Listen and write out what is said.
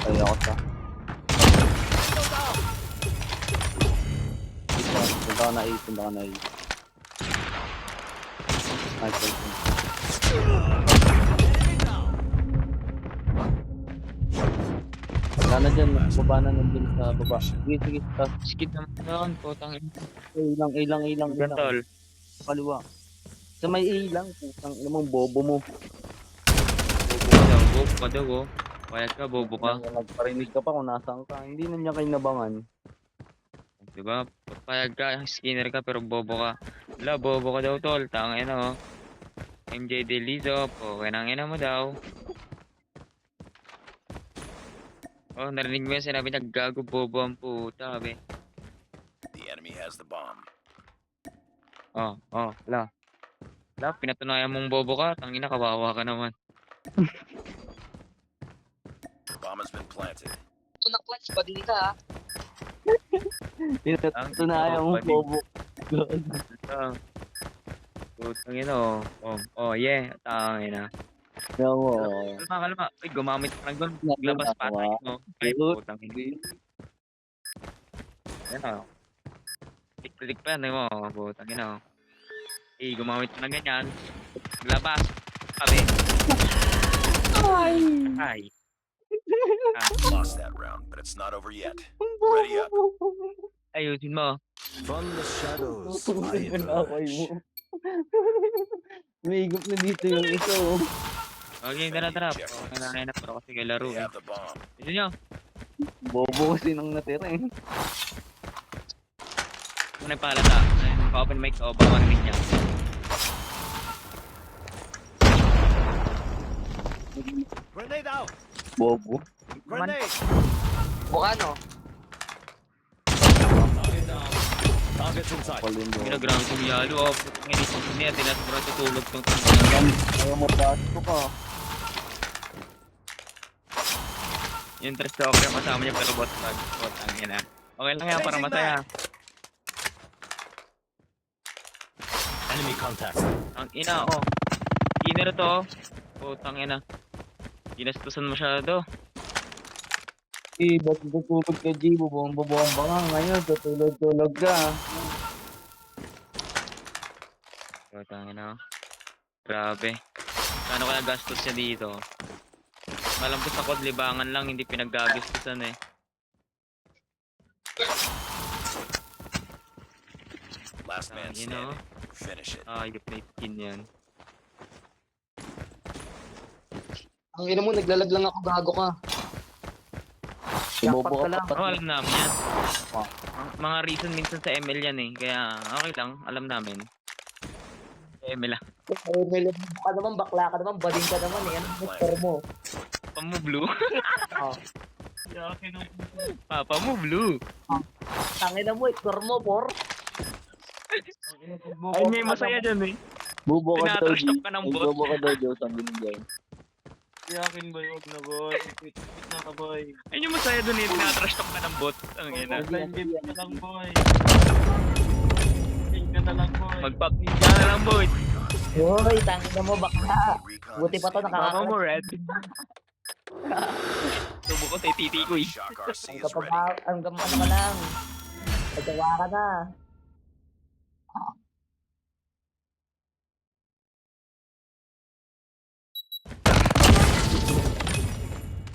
Ay, ako sa. Punta ka na A, punta ka na A. Nice, wala na dyan, baba na nandun sa baba. Sige, sige, stop. Skid naman doon, putang ina. A lang, A lang, A lang, A lang. Gantol. Kaliwa. Sa may A lang, putang ina mong bobo mo. Bobo ka daw, oh. Payag ka, bobo ka. Nagparinig ka pa kung nasaan ka. Hindi na niya kinabangan. Diba? Payag ka, skinner ka, pero bobo ka. Wala, bobo ka daw, tol. Tangin na, oh. MJ Delizo, nang ina mo daw. Oh, narinig mo yung sinabi niya, gago, bobo ang puta, sabi. The enemy has the bomb. Oh, wala. Wala, pinatunayan mong bobo ka, tangina, kawawa ka naman. The bomb has been planted. Ito na clutch ba dito ha? Tunaya mong bobo. Putang ina, oh, yeah, tangina. Yan mo. Kalma. Uy, gumamit ka lang doon. Maglabas pa tayo, no? Ay, putang ina. Yan, oh. Klik pa yan, mo. Putang ina, oh. Eh, gumamit ka ng ganyan. Maglabas. Sabi. Ay. Lost that round, but it's not over yet. Ready up. Ayusin mo. From the shadows, I Pinakay mo. emerge. May higop na dito yung isa, oh. Okay, tara. Kailangan na pero kasi laro, We eh. have the bomb. Ito nyo. Bobo kasi nang natira, eh. Kung nagpalata. Pa-open mic o bawang mic niya. Grenade out! Bobo. Grenade! Mukha no? Targets inside. Palin mo. Ginagamit yung yalo, oh. Putang ina, hindi natin na sobrang tutulog tong tangina. Ayaw mo basto ka. Yung trash talker kasama niya pero bot tag. Putang ina. Okay lang yan para masaya. Enemy contact. Ang ina, oh. Skinner to, oh. Putang ina. Ginastusan masyado. Eh, ba't tutulog ka, G? Bubomba ka ngayon. Tutulog ka. Putang ina, oh. Grabe. Kano kaya gastos niya dito? Alam ko sa kod libangan lang, hindi pinaggagastusan eh. Last man You know? standing. Finish it. Yung play skin yan. Ang ina mo, naglalag lang ako, gago ka. Bobo ka lang. pa. Oo, alam namin yan. Ah. Mga reason minsan sa ML yan eh. Kaya okay lang, alam namin. Sa ML lang. May ka naman, bakla ka naman, bading ka naman eh. Ano yung score mo? Papa mo blue. Oh. Papa mo blue. Tangina mo, score mo, por. Ay, may masaya dyan eh. Bobo ka daw, G. Tinatrash talk ka ng Ay, bot. bobo ka daw, Joe. Sabi ni Jay. Yakin boy, huwag na boy. Quit na ka boy. Ayun yung masaya dun eh. Tinatrash talk ka ng bot. Ang ina. Online game ka na lang boy. Game ka na lang boy. Magpag-ninja na lang boy. Hoy, tangina mo, bakla. Recon Buti pa to, is Papa mo nakaka- red. Subo ko tayo titi ko eh. Shock RC Ang is ready. ano ka lang. Nagawa ka na.